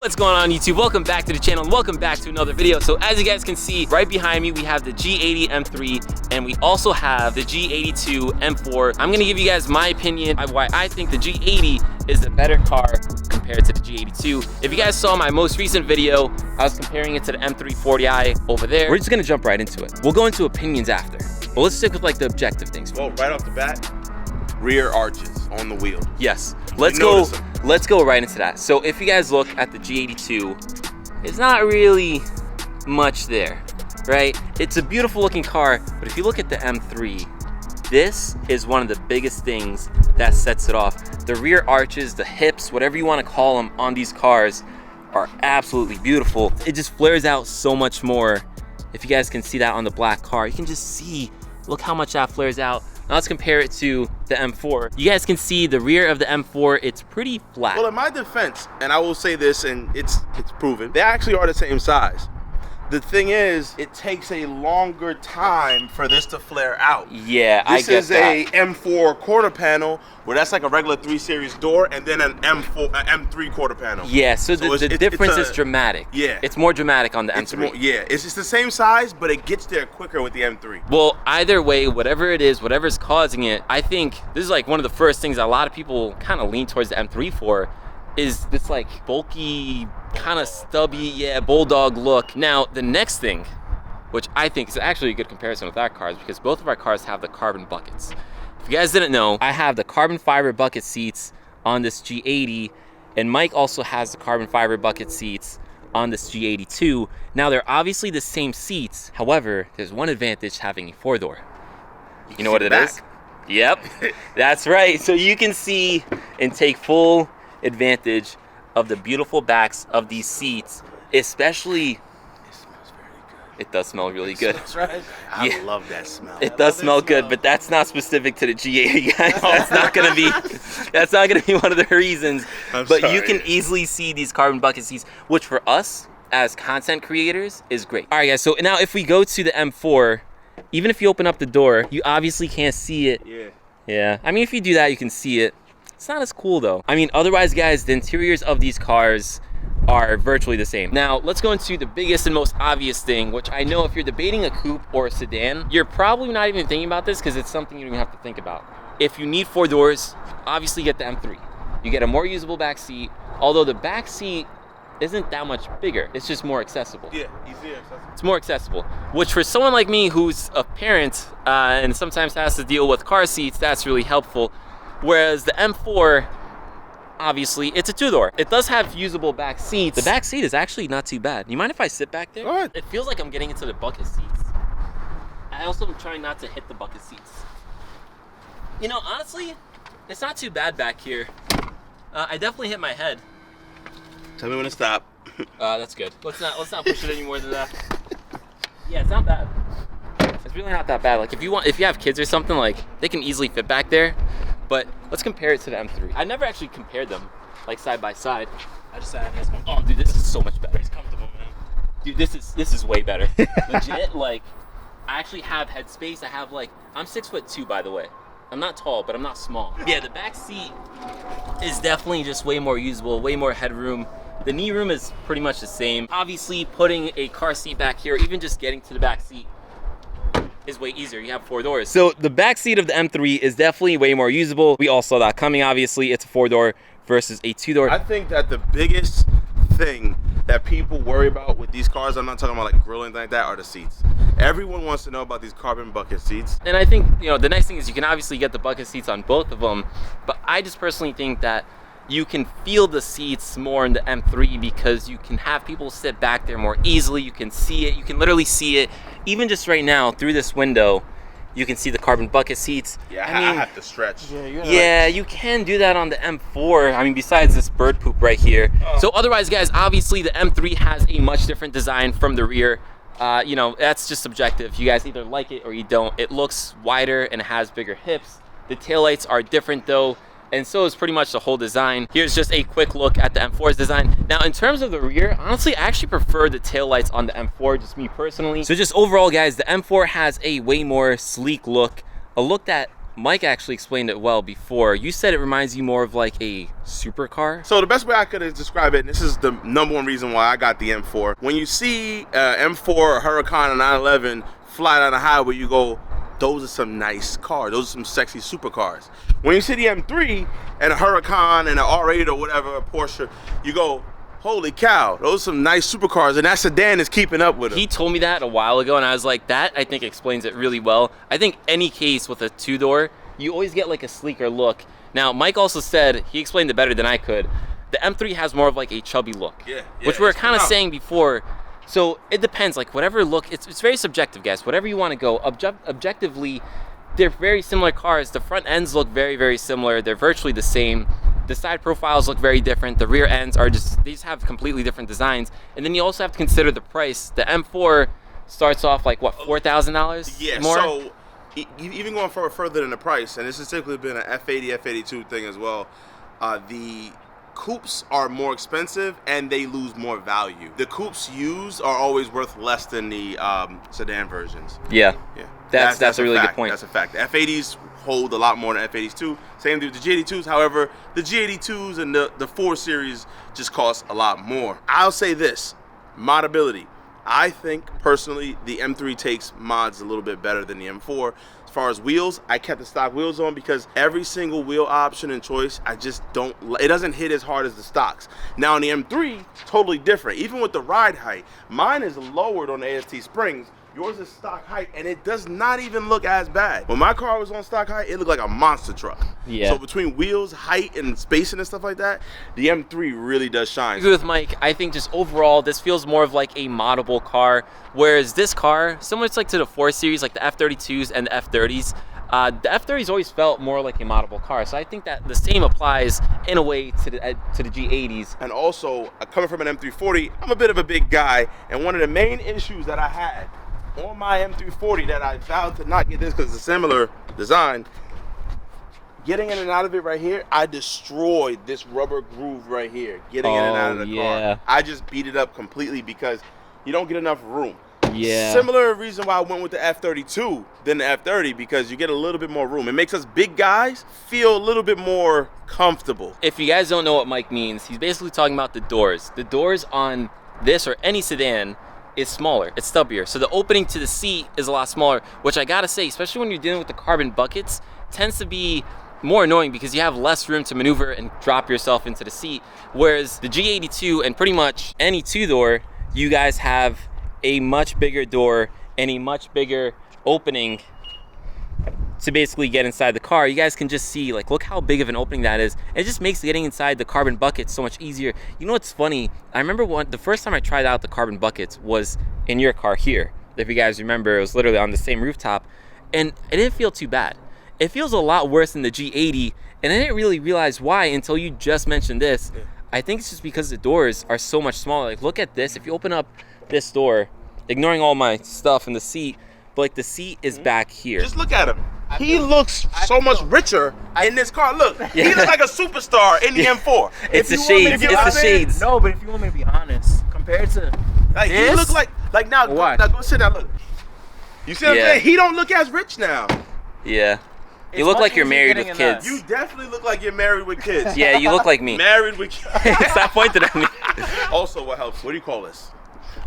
What's going on YouTube? Welcome back to the channel and welcome back to another video. So as you guys can see right behind me, we have the G80 M3 and we also have the G82 M4. I'm gonna give you guys my opinion on why I think the G80 is the better car compared to the G82. If you guys saw my most recent video, I was comparing it to the M3 40i over there. We're just gonna jump right into it. We'll go into opinions after, but let's stick with like the objective things. Well, right off the bat, rear arches on the wheel. Yes, let's go right into that. So if you guys look at the G82, it's not really much there, right? It's a beautiful looking car, but if you look at the M3, this is one of the biggest things that sets it off. The rear arches, the hips, whatever you want to call them on these cars are absolutely beautiful. It just flares out so much more. If you guys can see that on the black car, you can just see, look how much that flares out. Now let's compare it to the M4. You guys can see the rear of the M4, it's pretty flat. Well, in my defense, and I will say this, and it's proven, they actually are the same size. The thing is, it takes a longer time for this to flare out. Yeah, I get that. This is a M4 quarter panel, where that's like a regular 3 Series door, and then an M3 quarter panel. Yeah, so the difference is dramatic. Yeah. It's more dramatic on the M3. It's just the same size, but it gets there quicker with the M3. Well, either way, whatever it is, whatever's causing it, I think this is like one of the first things a lot of people kind of lean towards the M3 for, is this like bulky, kind of stubby, bulldog look. Now, the next thing, which I think is actually a good comparison with our cars, because both of our cars have the carbon buckets. If you guys didn't know, I have the carbon fiber bucket seats on this G80, and Mike also has the carbon fiber bucket seats on this G82. Now, they're obviously the same seats. However, there's one advantage having a 4-door. You know what it is? Yep, that's right. So you can see and take full advantage of the beautiful backs of these seats, especially. It smells very good. It does smell really good. That's right. I love that smell. It does smell good, but that's not specific to the G80, guys. That's not gonna be one of the reasons. But you can easily see these carbon bucket seats, which for us as content creators is great. All right, guys. So now if we go to the M4, even if you open up the door, you obviously can't see it. Yeah. I mean, if you do that, you can see it. It's not as cool though. I mean, otherwise guys, the interiors of these cars are virtually the same. Now, let's go into the biggest and most obvious thing, which I know if you're debating a coupe or a sedan, you're probably not even thinking about this because it's something you don't even have to think about. If you need 4 doors, obviously get the M3. You get a more usable back seat, although the back seat isn't that much bigger. It's just more accessible. Yeah, easier accessible. It's more accessible, which for someone like me who's a parent and sometimes has to deal with car seats, that's really helpful. Whereas the M4, obviously, it's a 2-door. It does have usable back seats. The back seat is actually not too bad. You mind if I sit back there? Go ahead. It feels like I'm getting into the bucket seats. I also am trying not to hit the bucket seats. You know, honestly, it's not too bad back here. I definitely hit my head. Tell me when to stop. That's good. Let's not push it any more than that. Yeah, it's not bad. It's really not that bad. Like if you have kids or something, like they can easily fit back there. But let's compare it to the M3. I never actually compared them like side by side. I just said, oh dude, this is so much better. It's comfortable, man. Dude, this is way better. Legit, like I actually have headspace. I have like, I'm 6'2" by the way. I'm not tall, but I'm not small. Yeah, the back seat is definitely just way more usable, way more headroom. The knee room is pretty much the same. Obviously, putting a car seat back here, even just getting to the back seat, is way easier. You have 4 doors. So the back seat of the M3 is definitely way more usable. We all saw that coming, obviously. It's a 4-door versus a 2-door. I think that the biggest thing that people worry about with these cars, I'm not talking about like grilling like that, are the seats. Everyone wants to know about these carbon bucket seats. And I think, you know, the nice thing is you can obviously get the bucket seats on both of them, but I just personally think that you can feel the seats more in the M3 because you can have people sit back there more easily. You can see it. You can literally see it. Even just right now through this window, you can see the carbon bucket seats. Yeah, I mean, I have to stretch. Yeah, you can do that on the M4. I mean, besides this bird poop right here. So otherwise, guys, obviously the M3 has a much different design from the rear. You know, that's just subjective. You guys either like it or you don't. It looks wider and it has bigger hips. The taillights are different though. and so is pretty much the whole design. Here's just a quick look at the M4's design. Now, in terms of the rear, honestly, I actually prefer the taillights on the M4, just me personally. So just overall, guys, the M4 has a way more sleek look, a look that Mike actually explained it well before. You said it reminds you more of like a supercar. So the best way I could describe it, and this is the #1 reason why I got the M4. When you see M4 or Huracan or 911 fly down the highway, you go, those are some nice cars. Those are some sexy supercars. When you see the M3 and a Huracan and an R8 or whatever, a Porsche, you go, holy cow, those are some nice supercars, and that sedan is keeping up with them. He told me that a while ago, and I was like, that I think explains it really well. I think any case with a two-door, you always get like a sleeker look. Now, Mike also said, he explained it better than I could, the M3 has more of like a chubby look, which we were kind of saying before. So it depends, like whatever look, it's very subjective, guys. Whatever you want to go, objectively, they're very similar cars. The front ends look very, very similar. They're virtually the same. The side profiles look very different. The rear ends are they just have completely different designs. And then you also have to consider the price. The M4 starts off like what, $4,000? Yeah, more? So even going further than the price, and this has typically been an F80, F82 thing as well, the coupes are more expensive and they lose more value. The coupes used are always worth less than the sedan versions. Yeah. That's a really fact. good point. That's a fact. The F80s hold a lot more than F80s too. Same thing with the G82s. However, the G82s and the 4 Series just cost a lot more. I'll say this, modability. I think personally the M3 takes mods a little bit better than the M4. As far as wheels, I kept the stock wheels on because every single wheel option and choice, I just don't, it doesn't hit as hard as the stocks. Now on the M3, totally different. Even with the ride height, mine is lowered on the AST springs. Yours is stock height, and it does not even look as bad. When my car was on stock height, it looked like a monster truck. Yeah. So between wheels, height, and spacing and stuff like that, the M3 really does shine. I agree with Mike. I think just overall, this feels more of like a moddable car, whereas this car, similar to like to the 4 Series, like the F32s and the F30s, the F30s always felt more like a moddable car. So I think that the same applies in a way to the G80s. And also, coming from an M340, I'm a bit of a big guy, and one of the main issues that I had on my M340 that I vowed to not get this because it's a similar design, getting in and out of it right here, I destroyed this rubber groove right here, getting in and out of the car. I just beat it up completely because you don't get enough room. Yeah. Similar reason why I went with the F32 than the F30, because you get a little bit more room. It makes us big guys feel a little bit more comfortable. If you guys don't know what Mike means, he's basically talking about the doors. The doors on this or any sedan is smaller, it's stubbier. So the opening to the seat is a lot smaller, which I gotta say, especially when you're dealing with the carbon buckets, tends to be more annoying because you have less room to maneuver and drop yourself into the seat. Whereas the G82 and pretty much any two-door, you guys have a much bigger door and a much bigger opening to basically get inside the car. You guys can just see, like, look how big of an opening that is. It just makes getting inside the carbon buckets so much easier. You know what's funny? I remember the first time I tried out the carbon buckets was in your car here. If you guys remember, it was literally on the same rooftop, and it didn't feel too bad. It feels a lot worse than the G80, and I didn't really realize why until you just mentioned this. I think it's just because the doors are so much smaller. Like, look at this. If you open up this door, ignoring all my stuff in the seat, but like the seat is back here. Just look at him. He looks so much richer in this car. Look, he looks like a superstar in the M4. It's the shades. It's the shades. No, but if you want me to be honest, compared to like this, he look like now. Now go sit down. Look, you see what I'm saying? He don't look as rich now. Yeah. You look like you're married with kids. You definitely look like you're married with kids. Yeah, you look like me. Married with kids. Stop pointing at me. Also, what helps? What do you call this?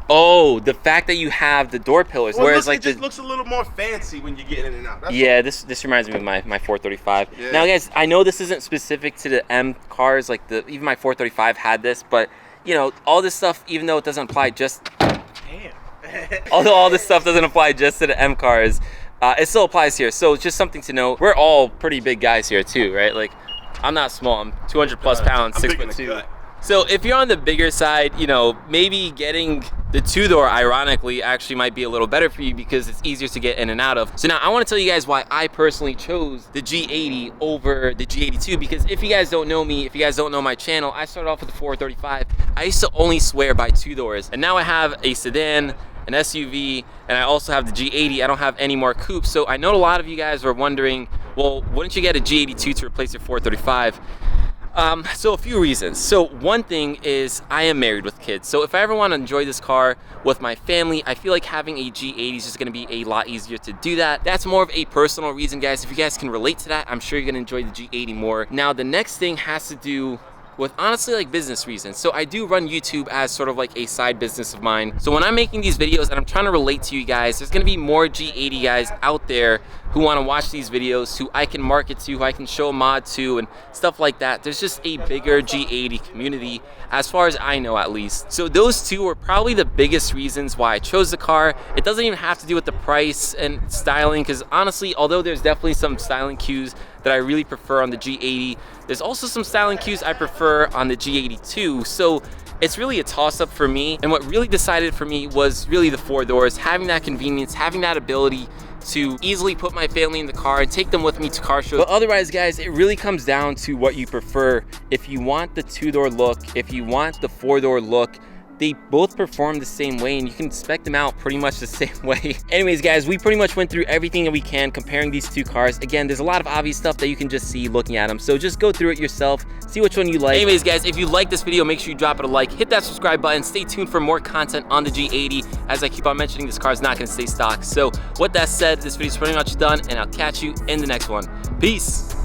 Oh, the fact that you have the door pillars, well, whereas like it just looks a little more fancy when you get in and out. That's this reminds me of my 435. Yeah. Now, guys, I know this isn't specific to the M cars, like even my 435 had this, but you know, all this stuff, even though it doesn't apply just, although all this stuff doesn't apply just to the M cars, it still applies here. So it's just something to know. We're all pretty big guys here too, right? Like, I'm not small. I'm 200 plus pounds, 6'2". So if you're on the bigger side, you know, maybe getting the two-door, ironically, actually might be a little better for you because it's easier to get in and out of. So now I want to tell you guys why I personally chose the G80 over the G82, because if you guys don't know me, if you guys don't know my channel, I started off with the 435. I used to only swear by two doors, and now I have a sedan, an SUV, and I also have the G80. I don't have any more coupes. So I know a lot of you guys were wondering, well, wouldn't you get a G82 to replace your 435? So a few reasons. So one thing is I am married with kids. So if I ever want to enjoy this car with my family, I feel like having a G80 is just going to be a lot easier to do that. That's more of a personal reason, guys. If you guys can relate to that, I'm sure you're going to enjoy the G80 more. Now, the next thing has to do with honestly like business reasons. So I do run YouTube as sort of like a side business of mine. So when I'm making these videos and I'm trying to relate to you guys, there's gonna be more G80 guys out there who wanna watch these videos, who I can market to, who I can show a mod to and stuff like that. There's just a bigger G80 community, as far as I know at least. So those two are probably the biggest reasons why I chose the car. It doesn't even have to do with the price and styling, because honestly, although there's definitely some styling cues that I really prefer on the G80, there's also some styling cues I prefer on the G82. So it's really a toss-up for me. And what really decided for me was really the 4 doors, having that convenience, having that ability to easily put my family in the car and take them with me to car shows. But otherwise, guys, it really comes down to what you prefer. If you want the 2-door look, if you want the 4-door look, they both perform the same way and you can spec them out pretty much the same way. Anyways, guys, we pretty much went through everything that we can comparing these two cars. Again, there's a lot of obvious stuff that you can just see looking at them. So just go through it yourself, see which one you like. Anyways, guys, if you like this video, make sure you drop it a like, hit that subscribe button, stay tuned for more content on the G80. As I keep on mentioning, this car is not gonna stay stock. So with that said, this video is pretty much done and I'll catch you in the next one. Peace.